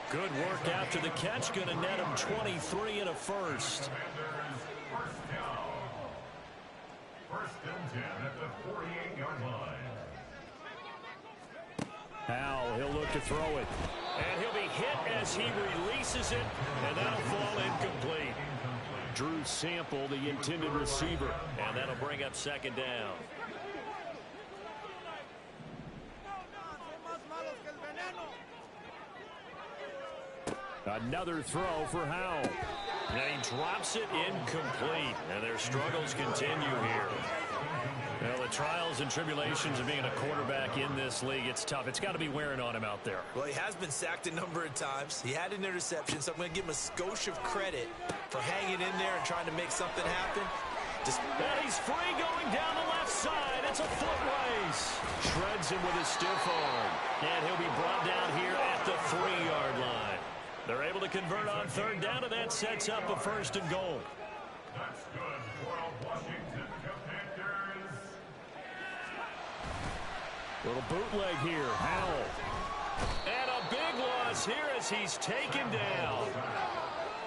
Good work after the catch. Going to net him 23 and a first. First and 10 at the 48-yard line. Howell, he'll look to throw it. And he'll be hit as he releases it, and that'll fall incomplete. Drew Sample, the intended receiver. And that'll bring up second down. Another throw for Howell. And he drops it incomplete. And their struggles continue here. Well, the trials and tribulations of being a quarterback in this league, it's tough. It's got to be wearing on him out there. Well, he has been sacked a number of times. He had an interception, so I'm going to give him a skosh of credit for hanging in there and trying to make something happen. And he's free going down the left side. It's a foot race. Shreds him with his stiff arm. And he'll be brought down here at the 3-yard line. They're able to convert on third down, and that sets up a first and goal. That's good for Washington Commanders. Little bootleg here. Howell. And a big loss here as he's taken down.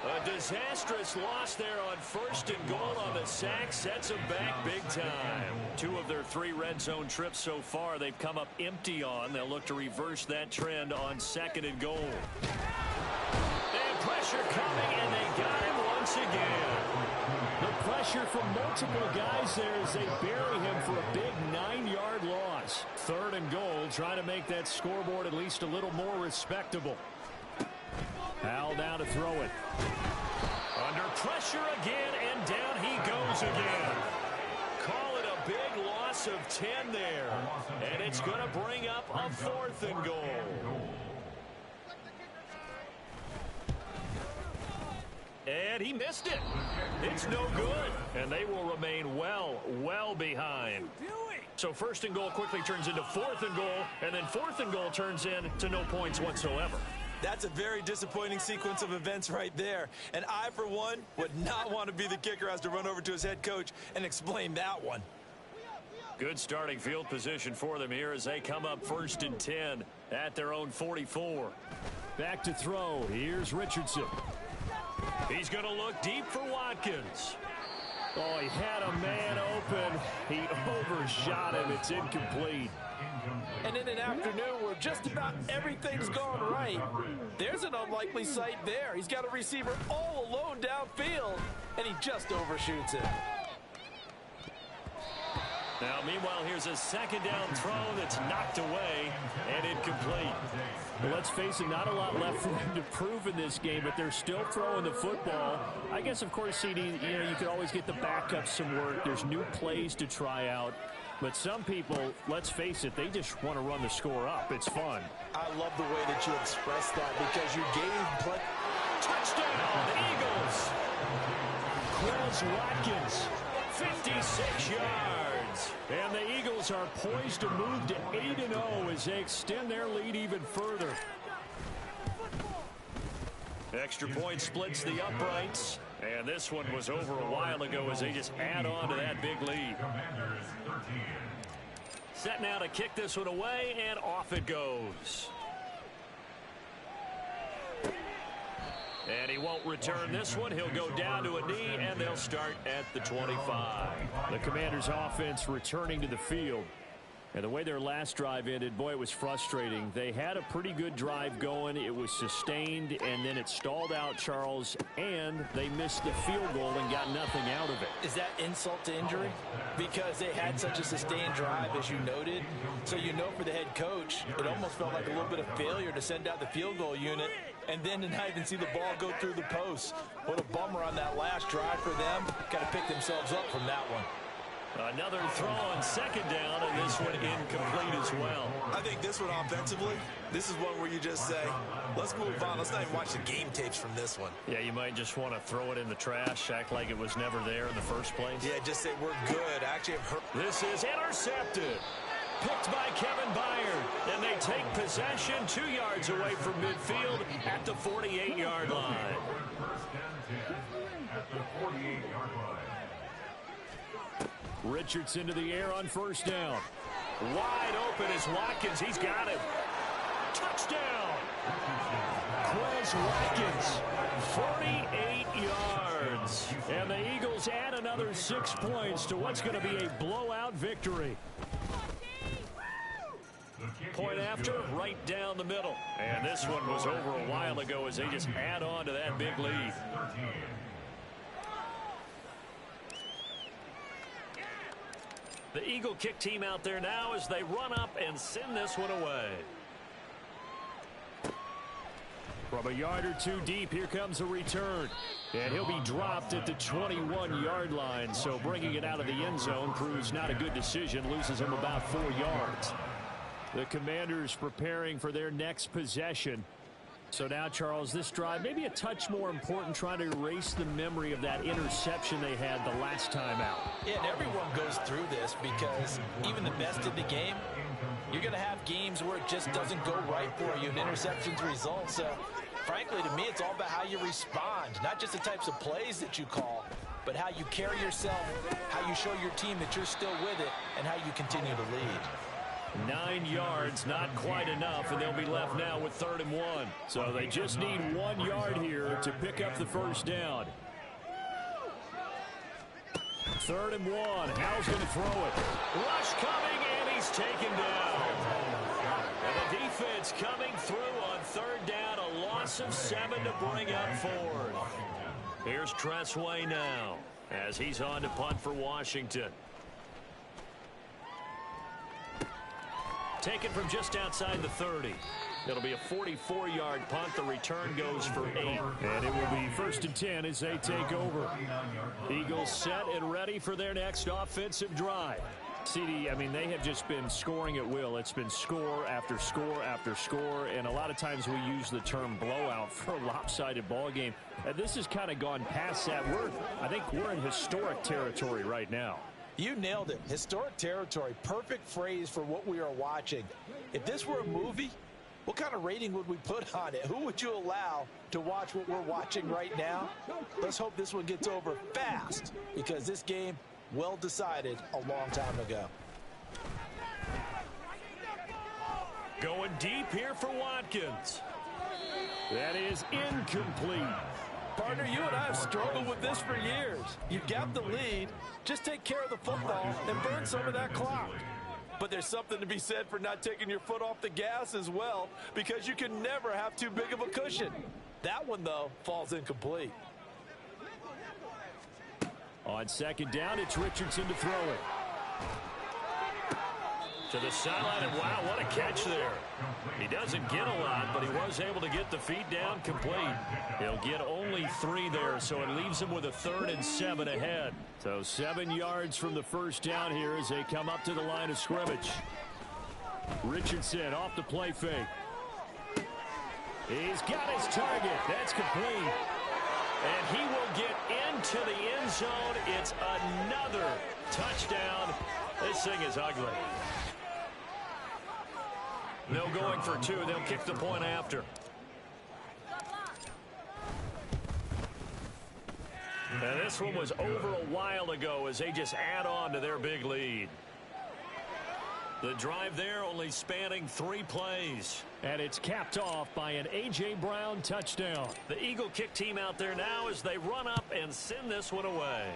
A disastrous loss there on first and goal on the sack. Sets them back big time. 2 of their 3 red zone trips so far they've come up empty on. They'll look to reverse that trend on second and goal. And pressure coming, and they got him once again. The pressure from multiple guys there as they bury him for a big 9-yard loss. Third and goal, trying to make that scoreboard at least a little more respectable. Howell down to throw it. Under pressure again, and down he goes again. Call it a big loss of 10 there. And it's going to bring up a 4th and goal. And he missed it. It's no good. And they will remain well behind. So first and goal quickly turns into 4th and goal, and then 4th and goal turns into no points whatsoever. That's a very disappointing sequence of events right there. And I, for one, would not want to be the kicker who has to run over to his head coach and explain that one. Good starting field position for them here as they come up first and 10 at their own 44. Back to throw. Here's Richardson. He's going to look deep for Watkins. Oh, he had a man open. He overshot him. It's incomplete. And in an afternoon where just about everything's gone right, there's an unlikely sight there. He's got a receiver all alone downfield, and he just overshoots it. Now, meanwhile, here's a second down throw that's knocked away and incomplete. Well, let's face it, not a lot left for them to prove in this game, but they're still throwing the football. I guess, of course, CD, you could always get the backup some work. There's new plays to try out. But some people, let's face it, they just want to run the score up. It's fun. I love the way that you expressed that because you gave play. Touchdown, Eagles! Quez Watkins, 56 yards. And the Eagles are poised to move to 8-0 as they extend their lead even further. Extra point splits the uprights. And this one was over a while ago as they just add on to that big lead. Set now to kick this one away, and off it goes. And he won't return this one. He'll go down to a knee, and they'll start at the 25. The Commanders' offense returning to the field. And the way their last drive ended, boy, it was frustrating. They had a pretty good drive going. It was sustained, and then it stalled out, Charles, and they missed the field goal and got nothing out of it. Is that insult to injury? Because they had such a sustained drive, as you noted. So you know for the head coach, it almost felt like a little bit of failure to send out the field goal unit and then to not even see the ball go through the post. What a bummer on that last drive for them. Got to pick themselves up from that one. Another throw on second down, and this one incomplete as well. I think this one offensively, this is one where you just say, let's move on. Let's not even watch the game tapes from this one. Yeah, you might just want to throw it in the trash, act like it was never there in the first place. Yeah, just say we're good. Actually, this is intercepted. Picked by Kevin Byard, and they take possession 2 yards away from midfield at the 48-yard line. At the 48-yard line. Richardson to the air on first down. Wide open is Watkins. He's got him. Touchdown. Quez Watkins, 48 yards. And the Eagles add another 6 points to what's going to be a blowout victory. Point after, right down the middle. And this one was over a while ago as they just add on to that big lead. The Eagle kick team out there now as they run up and send this one away. From a yard or two deep, here comes a return. And he'll be dropped at the 21-yard line. So bringing it out of the end zone proves not a good decision. Loses him about 4 yards. The Commanders preparing for their next possession. So now, Charles, this drive maybe a touch more important, trying to erase the memory of that interception they had the last time out. Yeah, and everyone goes through this because even the best in the game, you're going to have games where it just doesn't go right for you and interceptions result. So, frankly, to me, it's all about how you respond, not just the types of plays that you call, but how you carry yourself, how you show your team that you're still with it, and how you continue to lead. 9 yards, not quite enough, and they'll be left now with 3rd and 1. So they just need 1 yard here to pick up the first down. 3rd and 1. How's going to throw it? Rush coming, and he's taken down. And the defense coming through on 3rd down, a loss of 7 to bring up 4th. Here's Tressway now as he's on to punt for Washington. Taken from just outside the 30. It'll be a 44-yard punt. The return goes for 8. And it will be 1st and 10 as they take over. Eagles set and ready for their next offensive drive. CD, I mean, they have just been scoring at will. It's been score after score after score, and a lot of times we use the term blowout for a lopsided ball game. And this has kind of gone past that. I think we're in historic territory right now. You nailed it. Historic territory. Perfect phrase for what we are watching. If this were a movie, what kind of rating would we put on it? Who would you allow to watch what we're watching right now? Let's hope this one gets over fast, because this game, well decided a long time ago. Going deep here for Watkins. That is incomplete. Partner, you and I have struggled with this for years. You've got the lead. Just take care of the football and burn some of that clock. But there's something to be said for not taking your foot off the gas as well, because you can never have too big of a cushion. That one, though, falls incomplete. On 2nd down, it's Richardson to throw it. To the sideline, and wow, what a catch there. He doesn't get a lot, but he was able to get the feet down complete. He'll get only 3 there, so it leaves him with a 3rd and 7 ahead. So 7 yards from the first down here as they come up to the line of scrimmage. Richardson off the play fake. He's got his target. That's complete. And he will get into the end zone. It's another touchdown. This thing is ugly. No going for 2. They'll kick the point after. And this one was over a while ago as they just add on to their big lead. The drive there only spanning 3 plays. And it's capped off by an A.J. Brown touchdown. The Eagle kick team out there now as they run up and send this one away.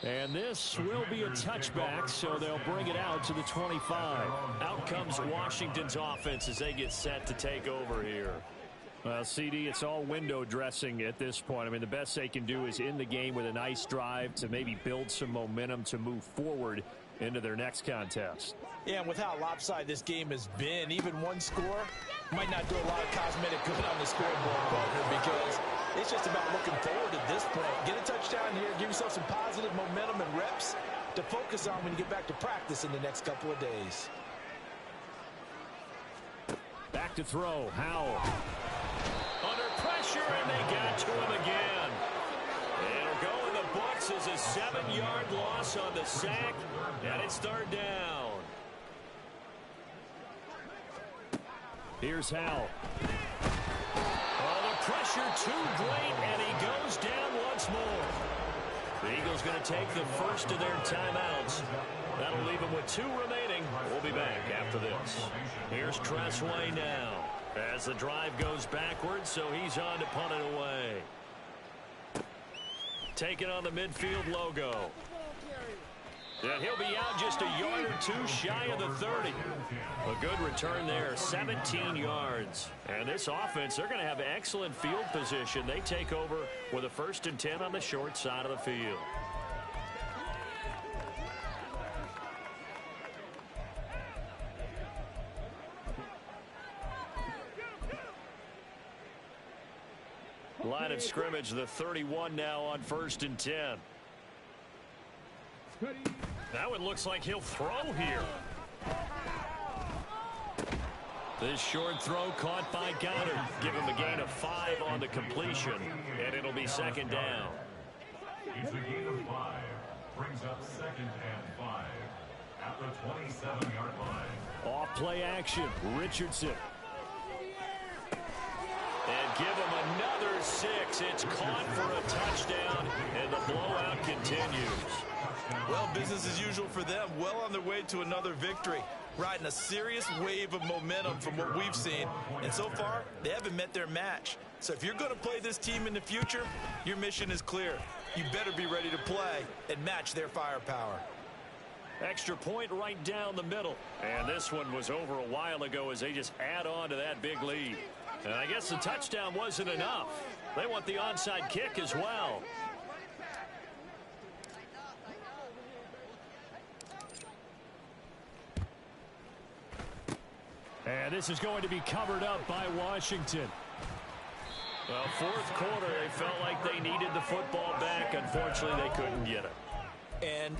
And this will be a touchback, so they'll bring it out to the 25. Out comes Washington's offense as they get set to take over here. Well, CD, it's all window dressing at this point. I mean, the best they can do is in the game with a nice drive to maybe build some momentum to move forward into their next contest. Yeah, and with how lopsided this game has been, even one score might not do a lot of cosmetic good on the scoreboard, partner, because It's just about looking forward at this point. Get a touchdown here, give yourself some positive momentum and reps to focus on when you get back to practice in the next couple of days. Back to throw, Howell. Under pressure, and they got to him again. It'll go in the books as a 7-yard loss on the sack, and it's third down. Here's Howell. Oh, the pressure too great, and he goes down once more. The Eagles going to take the first of their timeouts. That'll leave them with 2 remaining. We'll be back after this. Here's Tressway now as the drive goes backwards, so he's on to punt it away. Taking on the midfield logo. And he'll be out just a yard or 2 shy of the 30. A good return there, 17 yards. And this offense, they're going to have excellent field position. They take over with a 1st and 10 on the short side of the field. Line of scrimmage, the 31 now on 1st and 10. Now it looks like he'll throw here. This short throw caught by Goddard. Give him a gain of 5 on the completion, and it'll be 2nd down. It's a gain of 5. Brings up 2nd and 5 at the 27-yard line. Off play action, Richardson. And give him another 6. It's caught for a touchdown, and the blowout continues. Well, business as usual for them. Well on their way to another victory. Riding a serious wave of momentum from what we've seen. And so far, they haven't met their match. So if you're going to play this team in the future, your mission is clear. You better be ready to play and match their firepower. Extra point right down the middle. And this one was over a while ago as they just add on to that big lead. And I guess the touchdown wasn't enough. They want the onside kick as well. And this is going to be covered up by Washington. Well, 4th quarter, they felt like they needed the football back. Unfortunately, they couldn't get it. And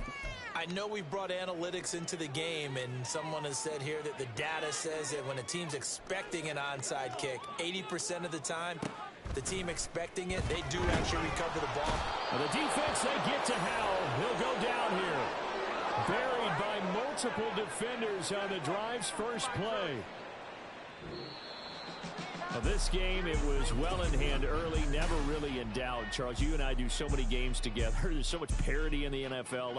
I know we've brought analytics into the game, and someone has said here that the data says that when a team's expecting an onside kick, 80% of the time, the team expecting it, they do actually recover the ball. And the defense, they get to Howell. He'll go down here. Buried by multiple defenders on the drive's first play. Now this game, it was well in hand early, never really in doubt. Charles, you and I do so many games together. There's so much parity in the NFL, a lot of